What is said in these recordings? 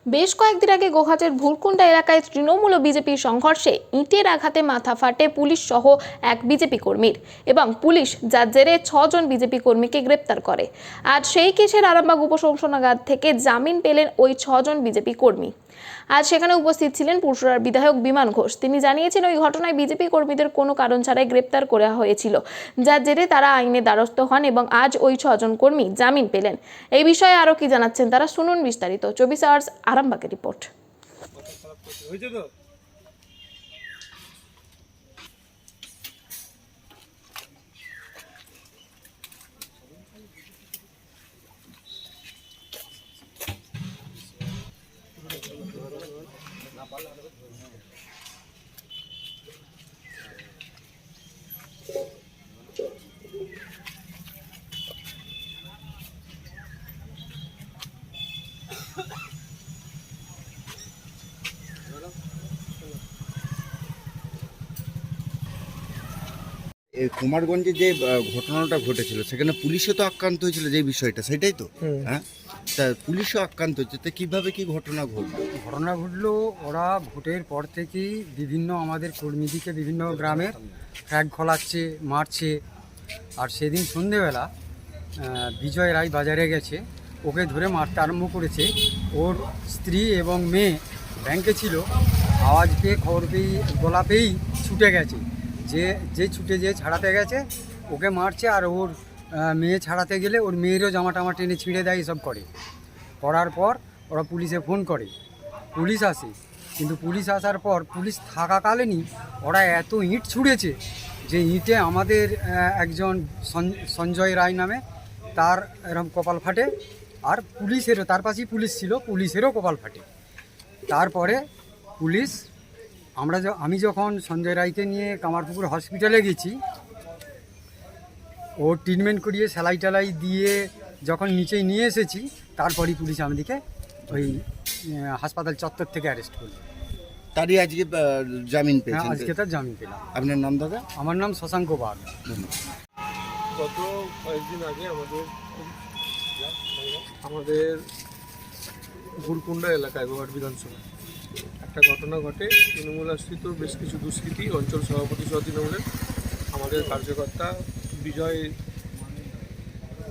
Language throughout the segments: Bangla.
বেশ কয়েকদিন আগে গোঘাটের ভুরকুন্ডা এলাকায় তৃণমূল ও বিজেপির সংঘর্ষে ইটের আঘাতে মাথা ফাটে পুলিশ সহ এক বিজেপি কর্মীর এবং পুলিশ যার জেরে 6 জন বিজেপি কর্মীকে গ্রেপ্তার করে। আজ সেই কেসের আরামবাগ উপশমশনাগার থেকে জামিন পেলেন ওই 6 জন বিজেপি কর্মী। আজ সেখানে উপস্থিত ছিলেন পুরসভার বিধায়ক বিমান ঘোষ। তিনি জানিয়েছেন ওই ঘটনায় বিজেপি কর্মীদের কোনো কারণ ছাড়াই গ্রেপ্তার করা হয়েছিল, যার জেরে তারা আইনের দ্বারস্থ হন এবং আজ ওই 6 জন কর্মী জামিন পেলেন। এই বিষয়ে আরো কি জানাচ্ছেন তারা, শুনুন বিস্তারিত। 24 আওয়ার্স আরামবাগের রিপোর্ট। এই কুমারগঞ্জে যে ঘটনাটা ঘটেছিল সেখানে পুলিশও তো আক্রান্ত হয়েছিল, যে বিষয়টা সেটাই তো। হ্যাঁ, তা পুলিশও আক্রান্ত হচ্ছে, তো কিভাবে কি ঘটনা ঘটলো? ওরা ভোটের পর থেকেই বিভিন্ন আমাদের কর্মীদিকে বিভিন্ন গ্রামের ফ্ল্যাগ খোলাচ্ছে, মারছে। আর সেদিন সন্ধেবেলা বিজয় রায় বাজারে গেছে, ওকে ধরে মারতে আরম্ভ করেছে। ওর স্ত্রী এবং মেয়ে ব্যাংকে ছিল, আওয়াজ পেয়ে খবর পেয়ে গলা পেয়েই ছুটে গেছে। যে ছুটে যেয়ে ছাড়াতে গেছে ওকে মারছে, আর ওর মেয়ে ছাড়াতে গেলে ওর মেয়েরও জামা টামা টেনে ছিঁড়ে দেয়, এসব করার পর ওরা পুলিশে ফোন করে, পুলিশ আসে। কিন্তু পুলিশ আসার পর পুলিশ থাকাকালীনই ওরা এত ইঁট ছুঁড়েছে যে ইঁটে আমাদের একজন সঞ্জয় রায় নামে তার এরকম কপাল ফাটে, আর পুলিশেরও, তার পাশেই পুলিশ ছিল, পুলিশেরও কপাল ফাটে। তারপরে পুলিশ আমি যখন সঞ্জয় রায়কে নিয়ে কামারপুকুর হসপিটালে গেছি, ও ট্রিটমেন্ট করিয়ে সেলাই টেলাই দিয়ে যখন নিচে নিয়ে এসেছি, তারপরই পুলিশ আমাদেরকে ওই হাসপাতাল চত্বর থেকে অ্যারেস্ট করলো। তারই আজকে জামিন পেয়েছেন? হ্যাঁ, আজকে তার জামিন পেলাম। আপনার নাম দাদা? আমার নাম শশাঙ্ক বাগ। গত কয়েকদিন আগে আমাদের ভুরকুন্ডা এলাকায় গোঘাট বিধানসভা একটা ঘটনা ঘটে। তৃণমূল আশ্রিত বেশ কিছু দুষ্কৃতী অঞ্চল সভাপতি সহ তৃণমূলের আমাদের কার্যকর্তা বিজয়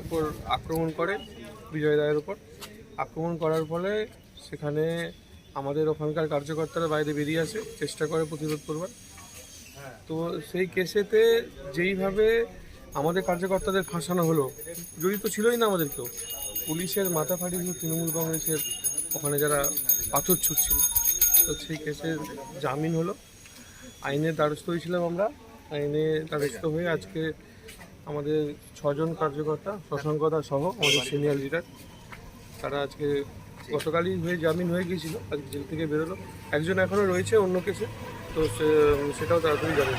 উপর আক্রমণ করে, বিজয় রায়ের উপর আক্রমণ করার ফলে সেখানে আমাদের ওখানকার কার্যকর্তারা বাইরে বেরিয়ে আসে, চেষ্টা করে প্রতিরোধ করবার। তো সেই কেসেতে যেইভাবে আমাদের কার্যকর্তাদের ফাঁসানো হলো, জড়িত ছিলই না আমাদের কেউ, পুলিশের মাথা ফাটিয়ে তৃণমূল কংগ্রেসের ওখানে যারা পাথর ছুটছিল। তো সেই কেসের জামিন হলো, আইনের দ্বারস্থ হয়েছিলাম আমরা। আইনে দ্বারস্থ হয়ে আজকে আমাদের 6 জন কার্যকর্তা শশাঙ্কদা সহ আমাদের সিনিয়র লিডার, তারা আজকে গতকালই জামিন হয়ে গিয়েছিল, আজকে জেল থেকে বেরোলো। একজন এখনও রয়েছে অন্য কেসে, তো সেটাও তাড়াতাড়ি যাবে।